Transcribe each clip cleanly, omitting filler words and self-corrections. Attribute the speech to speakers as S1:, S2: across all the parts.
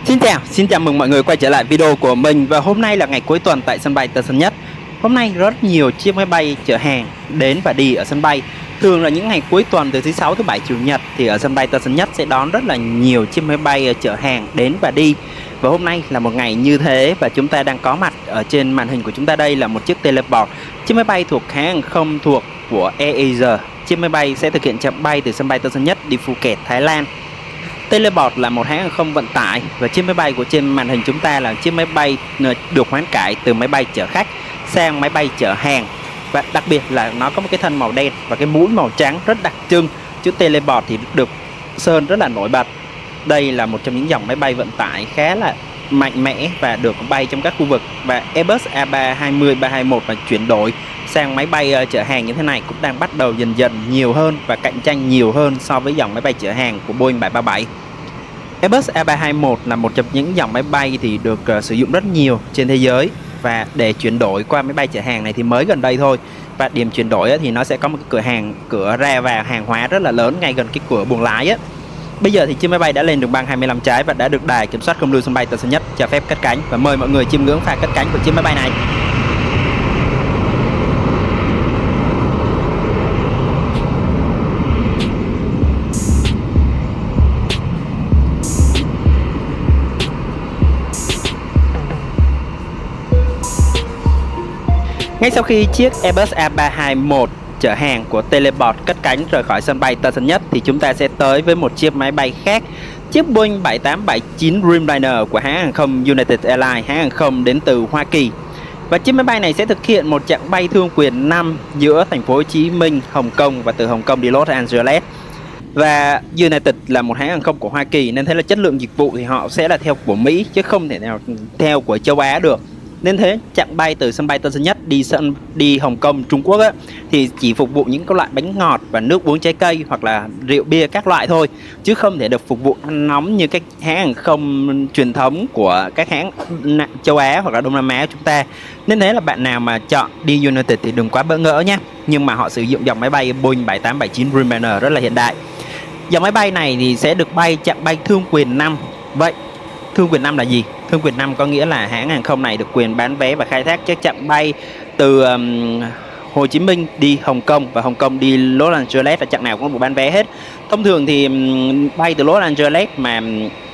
S1: Xin chào mừng mọi người quay trở lại video của mình. Và hôm nay là ngày cuối tuần tại sân bay Tân Sơn Nhất. Hôm nay rất nhiều chiếc máy bay chở hàng đến và đi ở sân bay. Thường là những ngày cuối tuần từ thứ sáu, thứ bảy, chủ nhật thì ở sân bay Tân Sơn Nhất sẽ đón rất là nhiều chiếc máy bay chở hàng đến và đi. Và hôm nay là một ngày như thế và chúng ta đang có mặt ở trên màn hình của chúng ta đây là một chiếc Teleport, chiếc máy bay thuộc hãng hàng không thuộc của AirAsia. Chiếc máy bay sẽ thực hiện chặng bay từ sân bay Tân Sơn Nhất đi Phuket, Thái Lan. Teleport là một hãng hàng không vận tải và chiếc máy bay của trên màn hình chúng ta là chiếc máy bay được hoán cải từ máy bay chở khách sang máy bay chở hàng, và đặc biệt là nó có một cái thân màu đen và cái mũi màu trắng rất đặc trưng. Chữ Teleport thì được sơn rất là nổi bật. Đây là một trong những dòng máy bay vận tải khá là mạnh mẽ và được bay trong các khu vực, và Airbus A320, 321 và chuyển đổi sang máy bay chở hàng như thế này cũng đang bắt đầu dần dần nhiều hơn và cạnh tranh nhiều hơn so với dòng máy bay chở hàng của Boeing 737. Airbus A321 là một trong những dòng máy bay thì được sử dụng rất nhiều trên thế giới, và để chuyển đổi qua máy bay chở hàng này thì mới gần đây thôi. Và điểm chuyển đổi thì nó sẽ có một cái cửa ra vào hàng hóa rất là lớn ngay gần cái cửa buồng lái á. Bây giờ thì chiếc máy bay đã lên đường băng 25 trái và đã được đài kiểm soát không lưu sân bay Tân Sơn Nhất cho phép cất cánh, và mời mọi người chiêm ngưỡng pha cất cánh của chiếc máy bay này. Ngay sau khi chiếc Airbus A321 chở hàng của Teleport cất cánh rời khỏi sân bay Tân Sơn Nhất thì chúng ta sẽ tới với một chiếc máy bay khác, chiếc Boeing 7879 Dreamliner của hãng hàng không United Airlines, hãng hàng không đến từ Hoa Kỳ. Và chiếc máy bay này sẽ thực hiện một chặng bay thương quyền 5 giữa thành phố Hồ Chí Minh, Hồng Kông và từ Hồng Kông đi Los Angeles. Và United là một hãng hàng không của Hoa Kỳ nên thế là chất lượng dịch vụ thì họ sẽ là theo của Mỹ chứ không thể nào theo của châu Á được. Nên thế chặng bay từ sân bay Tân Sơn Nhất đi Hồng Kông, Trung Quốc á, thì chỉ phục vụ những các loại bánh ngọt và nước uống trái cây hoặc là rượu bia các loại thôi, chứ không thể được phục vụ ăn nóng như các hãng hàng không truyền thống của các hãng châu Á hoặc là Đông Nam Á chúng ta. Nên thế là bạn nào mà chọn đi United thì đừng quá bỡ ngỡ nhé. Nhưng mà họ sử dụng dòng máy bay Boeing 7879 Dreamliner rất là hiện đại. Dòng máy bay này thì sẽ được bay chặng bay thương quyền 5. Vậy thương quyền 5 là gì? Thương quyền 5 có nghĩa là hãng hàng không này được quyền bán vé và khai thác các chặng bay từ Hồ Chí Minh đi Hồng Kông và Hồng Kông đi Los Angeles, là chặng nào cũng được bán vé hết. Thông thường thì bay từ Los Angeles mà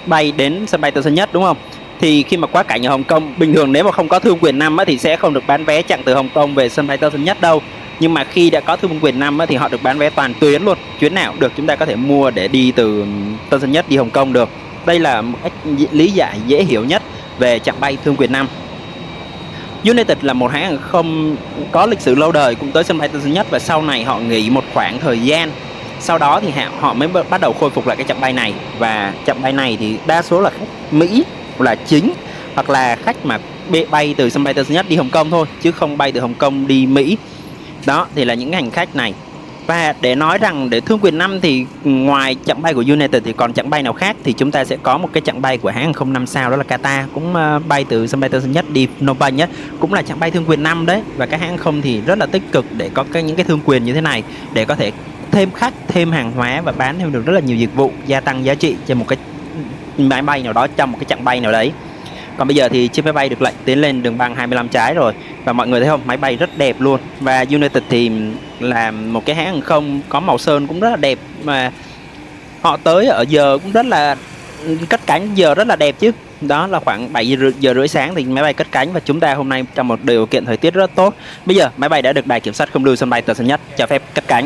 S1: bay đến sân bay Tân Sơn Nhất, đúng không? Thì khi mà quá cảnh ở Hồng Kông, bình thường nếu mà không có thương quyền 5 thì sẽ không được bán vé chặng từ Hồng Kông về sân bay Tân Sơn Nhất đâu. Nhưng mà khi đã có thương quyền 5 thì họ được bán vé toàn tuyến luôn, chuyến nào cũng được, chúng ta có thể mua để đi từ Tân Sơn Nhất đi Hồng Kông được. Đây là một cách lý giải dễ hiểu nhất về chặng bay thương quyền 5. United là một hãng hàng không có lịch sử lâu đời cũng tới sân bay Tân Sơn Nhất, và sau này họ nghỉ một khoảng thời gian. Sau đó thì họ mới bắt đầu khôi phục lại cái chặng bay này, và chặng bay này thì đa số là khách Mỹ là chính, hoặc là khách mà bay từ sân bay Tân Sơn Nhất đi Hồng Kông thôi, chứ không bay từ Hồng Kông đi Mỹ. Đó thì là những hành khách này. Và để nói rằng để thương quyền 5 thì ngoài chặng bay của United thì còn chặng bay nào khác, thì chúng ta sẽ có một cái chặng bay của hãng hàng không 5 sao, đó là Qatar, cũng bay từ sân bay Tân Sơn Nhất đi Phnom Penh nhé, cũng là chặng bay thương quyền 5 đấy. Và các hãng hàng không thì rất là tích cực để có những cái thương quyền như thế này để có thể thêm khách, thêm hàng hóa và bán thêm được rất là nhiều dịch vụ, gia tăng giá trị cho một cái máy bay nào đó trong một cái chặng bay nào đấy. Còn bây giờ thì chiếc máy bay được lệnh tiến lên đường băng 25 trái rồi, và mọi người thấy không, máy bay rất đẹp luôn. Và United thì là một cái hãng hàng không có màu sơn cũng rất là đẹp, mà họ tới ở giờ cũng rất là cất cánh giờ rất là đẹp chứ. Đó là khoảng 7 giờ rưỡi sáng thì máy bay cất cánh, và chúng ta hôm nay trong một điều kiện thời tiết rất tốt. Bây giờ máy bay đã được đài kiểm soát không lưu sân bay Tân Sơn Nhất cho phép cất cánh.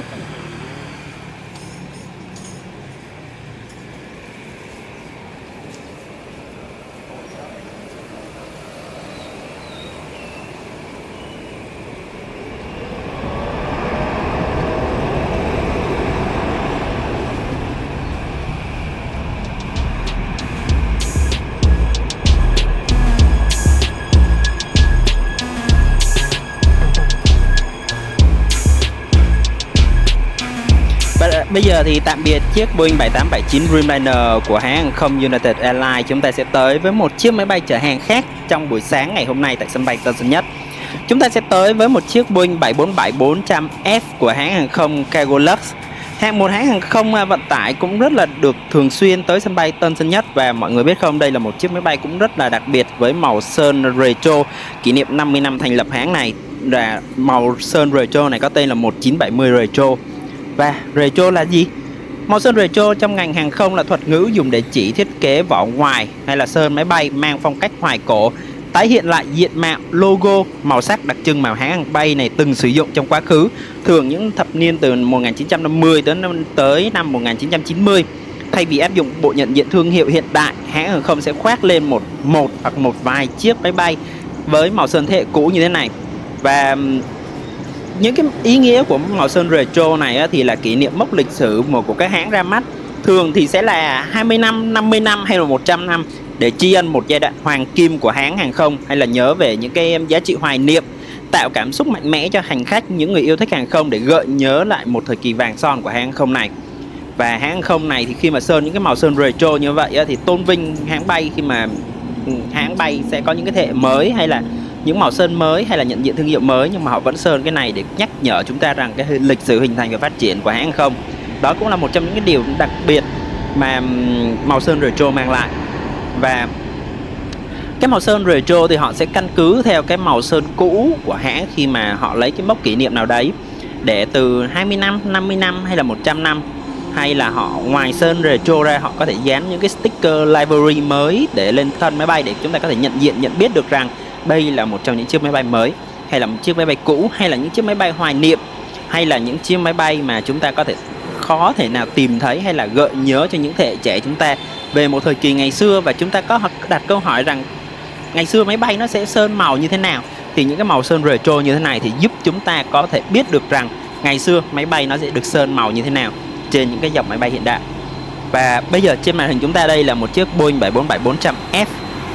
S1: Bây giờ thì tạm biệt chiếc Boeing 7879 Dreamliner của hãng hàng không United Airlines, chúng ta sẽ tới với một chiếc máy bay chở hàng khác trong buổi sáng ngày hôm nay tại sân bay Tân Sơn Nhất. Chúng ta sẽ tới với một chiếc Boeing 747-400F của hãng hàng không Cargolux. Một hãng hàng không vận tải cũng rất là được thường xuyên tới sân bay Tân Sơn Nhất. Và mọi người biết không, đây là một chiếc máy bay cũng rất là đặc biệt với màu sơn retro kỷ niệm 50 năm thành lập hãng này. Và màu sơn retro này có tên là 1970 retro. Và retro là gì? Màu sơn retro trong ngành hàng không là thuật ngữ dùng để chỉ thiết kế vỏ ngoài hay là sơn máy bay mang phong cách hoài cổ, tái hiện lại diện mạo, logo, màu sắc đặc trưng mà hãng hàng bay này từng sử dụng trong quá khứ, thường những thập niên từ 1950 tới năm 1990. Thay vì áp dụng bộ nhận diện thương hiệu hiện đại, hãng hàng không sẽ khoác lên một hoặc một vài chiếc máy bay với màu sơn thế hệ cũ như thế này. Và những cái ý nghĩa của màu sơn retro này thì là kỷ niệm mốc lịch sử của các hãng ra mắt. Thường thì sẽ là 20 năm, 50 năm hay là 100 năm để tri ân một giai đoạn hoàng kim của hãng hàng không, hay là nhớ về những cái giá trị hoài niệm, tạo cảm xúc mạnh mẽ cho hành khách, những người yêu thích hàng không, để gợi nhớ lại một thời kỳ vàng son của hãng hàng không này. Và hãng hàng không này thì khi mà sơn những cái màu sơn retro như vậy thì tôn vinh hãng bay, khi mà hãng bay sẽ có những cái thế hệ mới hay là những màu sơn mới hay là nhận diện thương hiệu mới, nhưng mà họ vẫn sơn cái này để nhắc nhở chúng ta rằng cái lịch sử hình thành và phát triển của hãng hàng không. Đó cũng là một trong những cái điều đặc biệt mà màu sơn retro mang lại. Và cái màu sơn retro thì họ sẽ căn cứ theo cái màu sơn cũ của hãng khi mà họ lấy cái mốc kỷ niệm nào đấy, để từ 20 năm, 50 năm hay là 100 năm, hay là họ ngoài sơn retro ra họ có thể dán những cái sticker livery mới để lên thân máy bay, để chúng ta có thể nhận biết được rằng đây là một trong những chiếc máy bay mới, hay là một chiếc máy bay cũ, hay là những chiếc máy bay hoài niệm, hay là những chiếc máy bay mà chúng ta có thể khó thể nào tìm thấy, hay là gợi nhớ cho những thế hệ trẻ chúng ta về một thời kỳ ngày xưa. Và chúng ta có đặt câu hỏi rằng ngày xưa máy bay nó sẽ sơn màu như thế nào, thì những cái màu sơn retro như thế này thì giúp chúng ta có thể biết được rằng ngày xưa máy bay nó sẽ được sơn màu như thế nào trên những cái dòng máy bay hiện đại. Và bây giờ trên màn hình chúng ta đây là một chiếc Boeing 747-400F.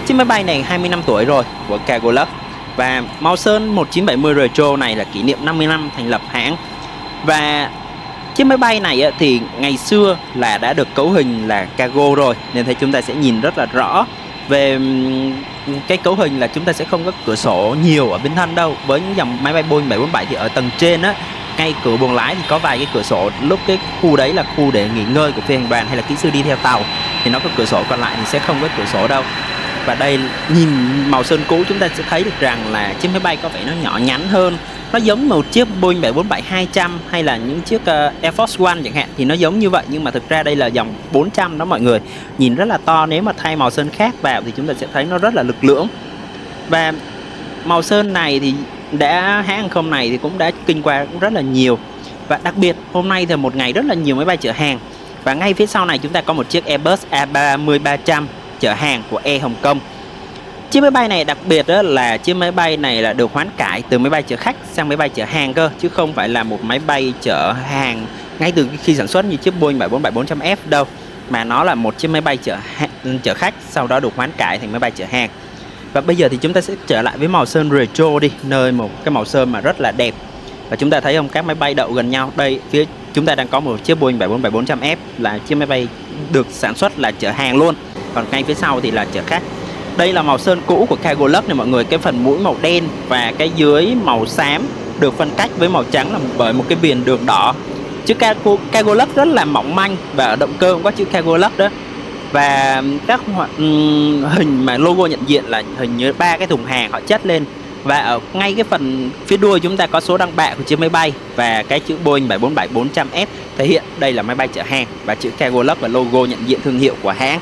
S1: Chiếc máy bay này 20 năm tuổi rồi của Cargolux. Và màu sơn 1970 retro này là kỷ niệm 50 năm thành lập hãng. Và chiếc máy bay này thì ngày xưa là đã được cấu hình là cargo rồi, nên thấy chúng ta sẽ nhìn rất là rõ về cái cấu hình là chúng ta sẽ không có cửa sổ nhiều ở bên thân đâu. Với những dòng máy bay Boeing 747 thì ở tầng trên ngay cửa buồng lái thì có vài cái cửa sổ, lúc cái khu đấy là khu để nghỉ ngơi của phi hành đoàn hay là kỹ sư đi theo tàu thì nó có cửa sổ, còn lại thì sẽ không có cửa sổ đâu. Và đây nhìn màu sơn cũ chúng ta sẽ thấy được rằng là chiếc máy bay có vẻ nó nhỏ nhắn hơn, nó giống một chiếc Boeing 747-200 hay là những chiếc Air Force One chẳng hạn, thì nó giống như vậy. Nhưng mà thực ra đây là dòng 400 đó mọi người, nhìn rất là to. Nếu mà thay màu sơn khác vào thì chúng ta sẽ thấy nó rất là lực lưỡng. Và màu sơn này thì hãng hàng không này thì cũng đã kinh qua cũng rất là nhiều. Và đặc biệt hôm nay thì một ngày rất là nhiều máy bay chở hàng. Và ngay phía sau này chúng ta có một chiếc Airbus A330-300 chở hàng của Air Hồng Kông. Chiếc máy bay này đặc biệt là chiếc máy bay này là được hoán cải từ máy bay chở khách sang máy bay chở hàng cơ, chứ không phải là một máy bay chở hàng ngay từ khi sản xuất như chiếc Boeing 747-400F đâu, mà nó là một chiếc máy bay chở khách sau đó được hoán cải thành máy bay chở hàng. Và bây giờ thì chúng ta sẽ trở lại với màu sơn retro đi, nơi một cái màu sơn mà rất là đẹp. Và chúng ta thấy không, các máy bay đậu gần nhau. Đây phía chúng ta đang có một chiếc Boeing 747-400F là chiếc máy bay được sản xuất là chở hàng luôn, còn ngay phía sau thì là chở khách. Đây là màu sơn cũ của Cargolux này mọi người, cái phần mũi màu đen và cái dưới màu xám được phân cách với màu trắng là bởi một cái viền đường đỏ. Chữ Cargolux rất là mỏng manh, và ở động cơ cũng có chữ Cargolux đó. Và các hình mà logo nhận diện là hình như 3 cái thùng hàng họ chất lên. Và ở ngay cái phần phía đuôi chúng ta có số đăng bạ của chiếc máy bay và cái chữ Boeing 747-400F thể hiện đây là máy bay chở hàng, và chữ Cargolux và logo nhận diện thương hiệu của hãng.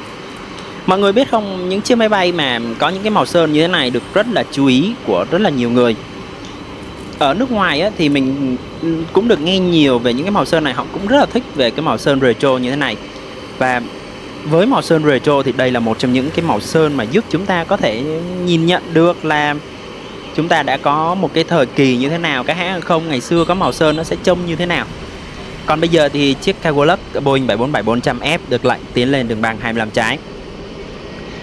S1: Mọi người biết không, những chiếc máy bay mà có những cái màu sơn như thế này được rất là chú ý của rất là nhiều người. Ở nước ngoài thì mình cũng được nghe nhiều về những cái màu sơn này, họ cũng rất là thích về cái màu sơn retro như thế này. Và với màu sơn retro thì đây là một trong những cái màu sơn mà giúp chúng ta có thể nhìn nhận được là chúng ta đã có một cái thời kỳ như thế nào, các hãng hàng không ngày xưa có màu sơn nó sẽ trông như thế nào. Còn bây giờ thì chiếc Cargolux Boeing 747-400F được lệnh tiến lên đường băng 25 trái.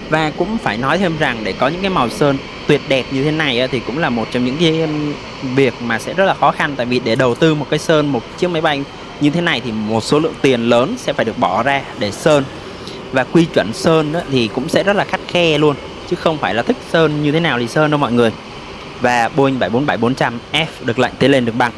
S1: Và cũng phải nói thêm rằng để có những cái màu sơn tuyệt đẹp như thế này thì cũng là một trong những cái việc mà sẽ rất là khó khăn. Tại vì để đầu tư một cái sơn một chiếc máy bay như thế này thì một số lượng tiền lớn sẽ phải được bỏ ra để sơn. Và quy chuẩn sơn thì cũng sẽ rất là khắt khe luôn, chứ không phải là thích sơn như thế nào thì sơn đâu mọi người. Và Boeing 747-400F được lệnh tiến lên đường băng.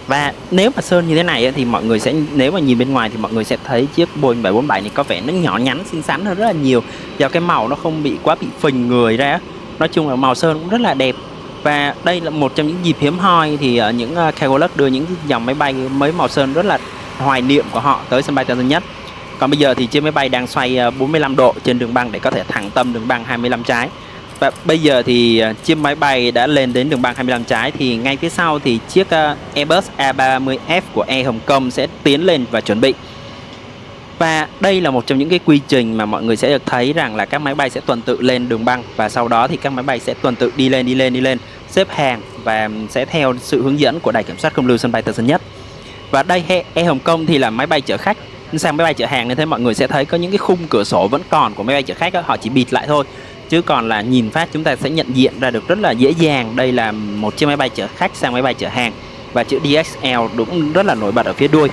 S1: Và nếu mà sơn như thế này thì mọi người sẽ, nếu mà nhìn bên ngoài thì mọi người sẽ thấy chiếc Boeing 747 này có vẻ nó nhỏ nhắn xinh xắn hơn rất là nhiều, do cái màu nó không bị quá bị phình người ra. Nói chung là màu sơn cũng rất là đẹp. Và đây là một trong những dịp hiếm hoi thì những Cargolux đưa những dòng máy bay mới màu sơn rất là hoài niệm của họ tới sân bay Tân Sơn Nhất. Còn bây giờ thì chiếc máy bay đang xoay 45 độ trên đường băng để có thể thẳng tâm đường băng 25 trái. Và bây giờ thì chiếc máy bay đã lên đến đường băng 25 trái thì ngay phía sau thì chiếc Airbus A330F của Air Hồng Kông sẽ tiến lên và chuẩn bị. Và đây là một trong những cái quy trình mà mọi người sẽ được thấy rằng là các máy bay sẽ tuần tự lên đường băng, và sau đó thì các máy bay sẽ tuần tự đi lên xếp hàng và sẽ theo sự hướng dẫn của Đài Kiểm soát Không lưu sân bay Tân Sơn Nhất. Và đây Air Hồng Kông thì là máy bay chở khách sang máy bay chở hàng, nên thế mọi người sẽ thấy có những cái khung cửa sổ vẫn còn của máy bay chở khách đó, họ chỉ bịt lại thôi, chứ còn là nhìn phát chúng ta sẽ nhận diện ra được rất là dễ dàng đây là một chiếc máy bay chở khách sang máy bay chở hàng. Và chữ DXL đúng rất là nổi bật ở phía đuôi,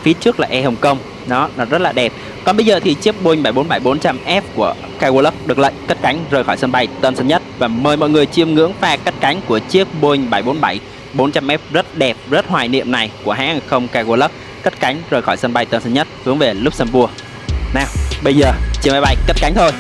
S1: phía trước là Air Hồng Kông, đó là rất là đẹp. Còn bây giờ thì chiếc Boeing 747-400F của Cargolux được lệnh cất cánh rời khỏi sân bay Tân Sơn Nhất, và mời mọi người chiêm ngưỡng pha cất cánh của chiếc Boeing 747-400F rất đẹp, rất hoài niệm này của hãng hàng không Cargolux cất cánh rời khỏi sân bay Tân Sơn Nhất hướng về Luxembourg. Nào, bây giờ chiếc máy bay cất cánh thôi.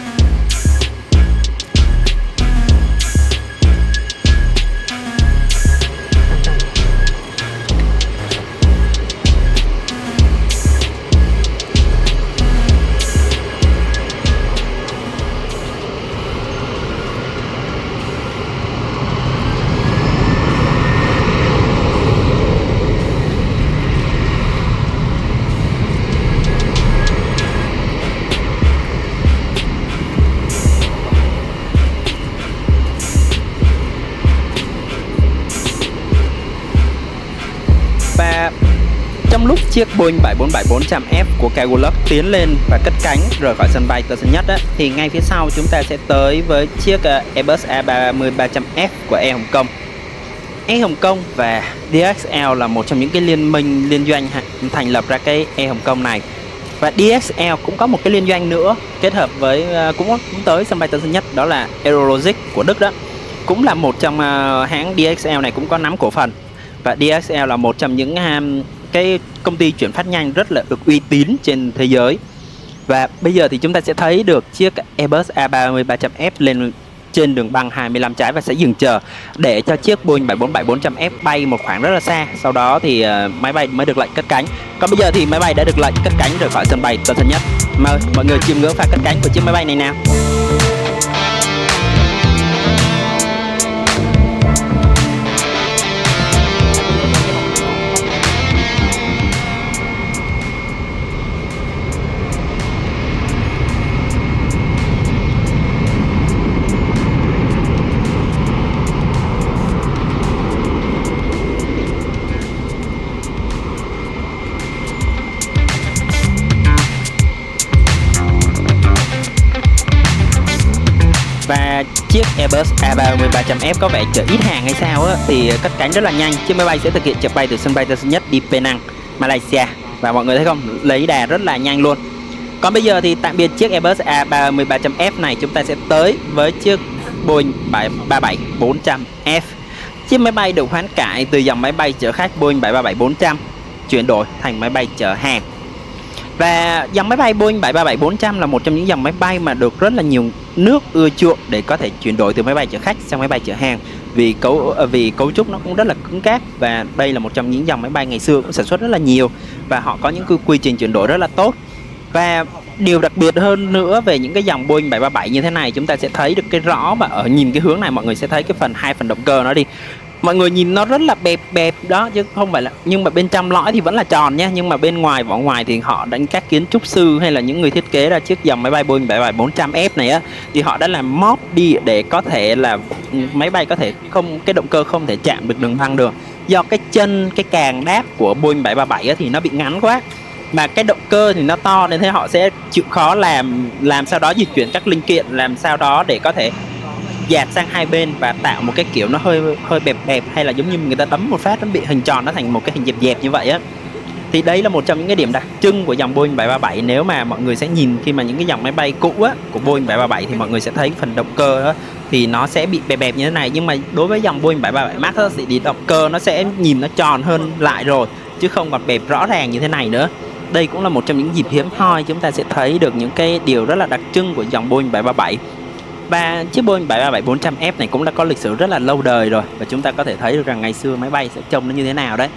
S1: Và trong lúc chiếc Boeing 747-400F của Cargolux tiến lên và cất cánh rời khỏi sân bay Tân Sơn Nhất thì ngay phía sau chúng ta sẽ tới với chiếc Airbus A330-300F của Air Hồng Kông. Air Hồng Kông và DXL là một trong những cái liên minh liên doanh thành lập ra cái Air Hồng Kông này. Và DXL cũng có một cái liên doanh nữa kết hợp với cũng tới sân bay Tân Sơn Nhất, đó là Aerologic của Đức đó. Cũng là một trong hãng DXL này cũng có nắm cổ phần. Và DXL là một trong những cái công ty chuyển phát nhanh rất là được uy tín trên thế giới. Và bây giờ thì chúng ta sẽ thấy được chiếc Airbus A330-300F lên trên đường băng 25 trái và sẽ dừng chờ để cho chiếc Boeing 747-400F bay một khoảng rất là xa. Sau đó thì máy bay mới được lệnh cất cánh. Còn bây giờ thì máy bay đã được lệnh cất cánh rời khỏi sân bay Tân Sơn Nhất. Mời mọi người chiêm ngưỡng pha cất cánh của chiếc máy bay này nào. Và chiếc Airbus A330-300F có vẻ chở ít hàng hay sao thì cất cánh rất là nhanh. Chiếc máy bay sẽ thực hiện chợt bay từ sân bay Tân Sơn Nhất đi Penang, Malaysia. Và mọi người thấy không, lấy đà rất là nhanh luôn. Còn bây giờ thì tạm biệt chiếc Airbus A330-300F này, chúng ta sẽ tới với chiếc Boeing 737-400F. Chiếc máy bay được hoán cải từ dòng máy bay chở khách Boeing 737-400 chuyển đổi thành máy bay chở hàng. Và dòng máy bay Boeing 737-400 là một trong những dòng máy bay mà được rất là nhiều nước ưa chuộng để có thể chuyển đổi từ máy bay chở khách sang máy bay chở hàng, vì cấu trúc nó cũng rất là cứng cáp. Và đây là một trong những dòng máy bay ngày xưa cũng sản xuất rất là nhiều và họ có những quy trình chuyển đổi rất là tốt. Và điều đặc biệt hơn nữa về những cái dòng Boeing 737 như thế này, chúng ta sẽ thấy được cái rõ, và ở nhìn cái hướng này mọi người sẽ thấy cái hai phần động cơ nó đi. Mọi người nhìn nó rất là bẹp đó chứ không phải là, nhưng mà bên trong lõi thì vẫn là tròn nhé, nhưng mà bên ngoài vỏ ngoài thì họ đánh, các kiến trúc sư hay là những người thiết kế ra chiếc dòng máy bay Boeing 737-400F này thì họ đã làm móp đi để có thể là máy bay có thể không, cái động cơ không thể chạm được đường băng được, do cái chân, cái càng đáp của Boeing 737 thì nó bị ngắn quá, mà cái động cơ thì nó to, nên thế họ sẽ chịu khó làm sao đó di chuyển các linh kiện, làm sao đó để có thể dạt sang hai bên và tạo một cái kiểu nó hơi bẹp, hay là giống như người ta đấm một phát nó bị hình tròn, nó thành một cái hình dẹp như vậy Thì đấy là một trong những cái điểm đặc trưng của dòng Boeing 737. Nếu mà mọi người sẽ nhìn khi mà những cái dòng máy bay cũ á, của Boeing 737 thì mọi người sẽ thấy phần động cơ đó, thì nó sẽ bị bẹp bẹp như thế này. Nhưng mà đối với dòng Boeing 737 Max á, thì động cơ nó sẽ nhìn nó tròn hơn lại rồi, chứ không còn bẹp rõ ràng như thế này nữa. Đây cũng là một trong những dịp hiếm hoi chúng ta sẽ thấy được những cái điều rất là đặc trưng của dòng Boeing 737. Và chiếc Boeing 737-400F này cũng đã có lịch sử rất là lâu đời rồi, và chúng ta có thể thấy được rằng ngày xưa máy bay sẽ trông nó như thế nào đấy.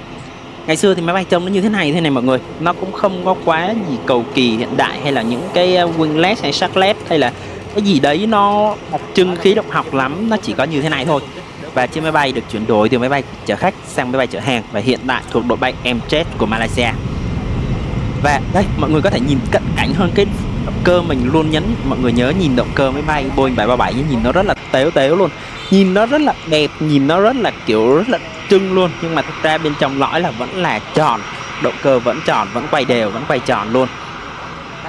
S1: Ngày xưa thì máy bay trông nó như thế này mọi người. Nó cũng không có quá gì cầu kỳ hiện đại, hay là những cái winglet hay shacklet hay là cái gì đấy nó đặc trưng khí động học lắm. Nó chỉ có như thế này thôi. Và chiếc máy bay được chuyển đổi từ máy bay chở khách sang máy bay chở hàng, và hiện tại thuộc đội bay Emirates của Malaysia. Và đây mọi người có thể nhìn cận cảnh hơn cái động cơ. Mình luôn nhấn mọi người nhớ nhìn động cơ máy bay Boeing 737, nhìn nó rất là tếu tếu luôn, nhìn nó rất là đẹp, nhìn nó rất là kiểu rất là trưng luôn. Nhưng mà thực ra bên trong lõi là vẫn là tròn, động cơ vẫn tròn, vẫn quay đều, vẫn quay tròn luôn.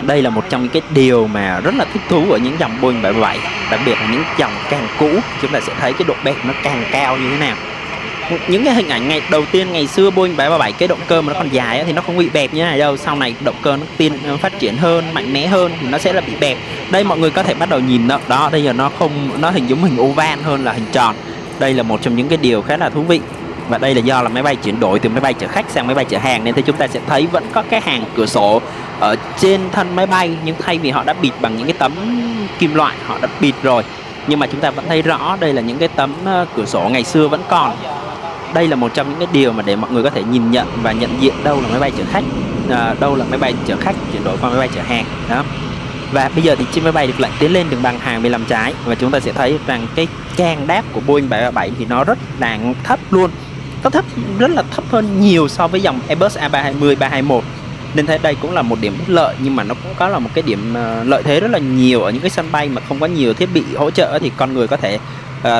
S1: Đây là một trong những cái điều mà rất là thích thú ở những dòng Boeing 737, đặc biệt là những dòng càng cũ, chúng ta sẽ thấy cái độ bẹp nó càng cao như thế nào. Những cái hình ảnh đầu tiên ngày xưa Boeing 737 cái động cơ mà nó còn dài thì nó không bị bẹp như thế này đâu. Sau này động cơ nó phát triển hơn, mạnh mẽ hơn thì nó sẽ là bị bẹp. Đây mọi người có thể bắt đầu nhìn đó, bây giờ nó hình giống hình oval hơn là hình tròn. Đây là một trong những cái điều khá là thú vị. Và đây là do là máy bay chuyển đổi từ máy bay chở khách sang máy bay chở hàng, nên chúng ta sẽ thấy vẫn có cái hàng cửa sổ ở trên thân máy bay, nhưng thay vì họ đã bịt bằng những cái tấm kim loại, họ đã bịt rồi, nhưng mà chúng ta vẫn thấy rõ đây là những cái tấm cửa sổ ngày xưa vẫn còn. Đây là một trong những cái điều mà để mọi người có thể nhìn nhận và nhận diện đâu là máy bay chở khách, đâu là máy bay chở khách chuyển đổi qua máy bay chở hàng đó. Và bây giờ thì chiếc máy bay được lệnh tiến lên đường băng hàng 15 trái, và chúng ta sẽ thấy rằng cái can đáp của Boeing 737 thì nó rất là thấp luôn. Nó thấp, rất là thấp hơn nhiều so với dòng Airbus A320, 321. Nên thấy đây cũng là một điểm bất lợi, nhưng mà nó cũng có là một cái điểm lợi thế rất là nhiều. Ở những cái sân bay mà không có nhiều thiết bị hỗ trợ thì con người có thể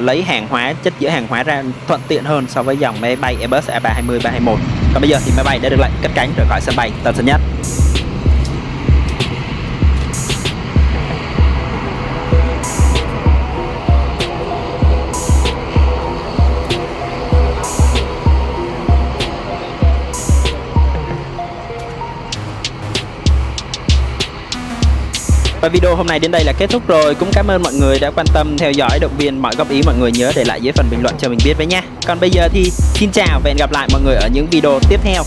S1: lấy hàng hóa, chất chứa hàng hóa ra thuận tiện hơn so với dòng máy bay Airbus A320, 321. Còn bây giờ thì máy bay đã được lệnh cất cánh rời khỏi sân bay Tân Sơn Nhất. Và video hôm nay đến đây là kết thúc rồi. Cũng cảm ơn mọi người đã quan tâm theo dõi, động viên. Mọi góp ý mọi người nhớ để lại dưới phần bình luận cho mình biết với nha. Còn bây giờ thì xin chào và hẹn gặp lại mọi người ở những video tiếp theo.